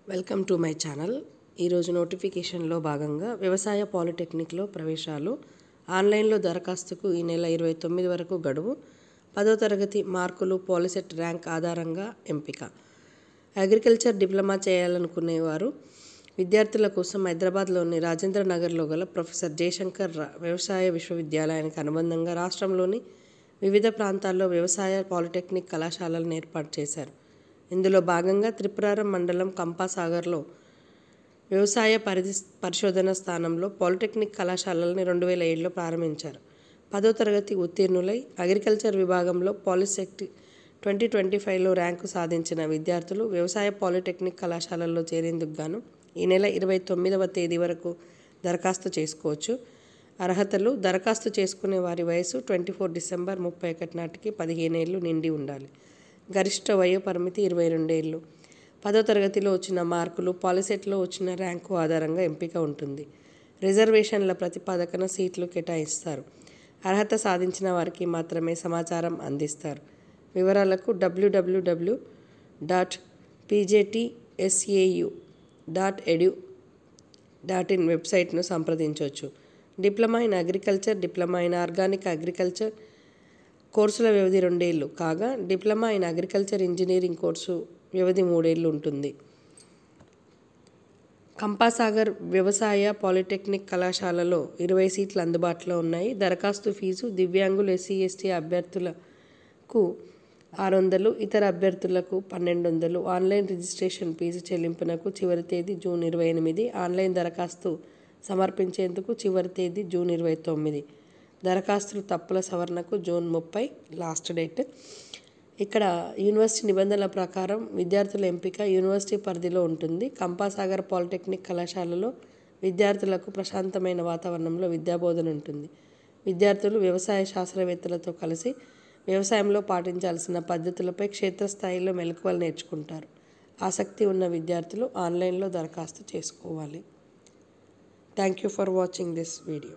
Welcome to my channel. ఈరోజు నోటిఫికేషన్లో భాగంగా వ్యవసాయ పాలిటెక్నిక్లో ప్రవేశాలు ఆన్లైన్లో దరఖాస్తుకు ఈ నెల 29 వరకు గడువు. 10వ తరగతి మార్కులు పాలిసెట్ ర్యాంక్ ఆధారంగా ఎంపిక. అగ్రికల్చర్ డిప్లొమా చేయాలనుకునేవారు విద్యార్థుల కోసం హైదరాబాద్లోని రాజేంద్ర నగర్లో గల ప్రొఫెసర్ జయశంకర్ వ్యవసాయ విశ్వవిద్యాలయానికి అనుబంధంగా రాష్ట్రంలోని వివిధ ప్రాంతాల్లో వ్యవసాయ పాలిటెక్నిక్ కళాశాలలను ఏర్పాటు చేశారు. ఇందులో భాగంగా త్రిపురారం మండలం కంపాసాగర్లో వ్యవసాయ పరిశోధన స్థానంలో పాలిటెక్నిక్ కళాశాలని 2007లో ప్రారంభించారు. 10వ తరగతి ఉత్తీర్ణులై అగ్రికల్చర్ విభాగంలో పాలిసెట్ 2025లో ర్యాంకు సాధించిన విద్యార్థులు వ్యవసాయ పాలిటెక్నిక్ కళాశాలల్లో చేరేందుకు గాను ఈ నెల 29వ తేదీ వరకు దరఖాస్తు చేసుకోవచ్చు. అర్హతలు: దరఖాస్తు చేసుకునే వారి వయసు 24 డిసెంబర్ 31 నాటికి 15 ఏళ్ళు నిండి ఉండాలి. గరిష్ట వయో పరిమితి 22 ఏళ్ళు. 10వ తరగతిలో వచ్చిన మార్కులు పాలిసెట్లో వచ్చిన ర్యాంకు ఆధారంగా ఎంపిక ఉంటుంది. రిజర్వేషన్ల ప్రతిపాదకన సీట్లు కేటాయిస్తారు. అర్హత సాధించిన వారికి మాత్రమే సమాచారం అందిస్తారు. వివరాలకు www.pjtsau.edu.in వెబ్సైట్ను సంప్రదించవచ్చు. Diploma in agriculture, diploma in organic agriculture కోర్సుల వ్యవధి 2 ఏళ్ళు కాగా, diploma in agriculture engineering course వ్యవధి 3 ఏళ్ళు ఉంటుంది. కంపాసాగర్ వ్యవసాయ పాలిటెక్నిక్ కళాశాలలో 20 సీట్లు అందుబాటులో ఉన్నాయి. దరఖాస్తు ఫీజు: దివ్యాంగులు, ఎస్సీ, ఎస్టీ అభ్యర్థులకు 600, ఇతర అభ్యర్థులకు 1200. ఆన్లైన్ రిజిస్ట్రేషన్ ఫీజు చెల్లింపునకు చివరి తేదీ జూన్ 28. ఆన్లైన్ దరఖాస్తు సమర్పించేందుకు చివరి తేదీ జూన్ 29. దరఖాస్తులు తప్పుల సవరణకు జూన్ 30 లాస్ట్ డేట్. ఇక్కడ యూనివర్సిటీ నిబంధనల ప్రకారం విద్యార్థుల ఎంపిక యూనివర్సిటీ పరిధిలో ఉంటుంది. కంపాసాగర్ పాలిటెక్నిక్ కళాశాలలో విద్యార్థులకు ప్రశాంతమైన వాతావరణంలో విద్యాబోధన ఉంటుంది. విద్యార్థులు వ్యవసాయ శాస్త్రవేత్తలతో కలిసి వ్యవసాయంలో పాటించాల్సిన పద్ధతులపై క్షేత్రస్థాయిలో మెలకువలు నేర్చుకుంటారు. ఆసక్తి ఉన్న విద్యార్థులు ఆన్లైన్లో దరఖాస్తు చేసుకోవాలి. Thank you for watching this video.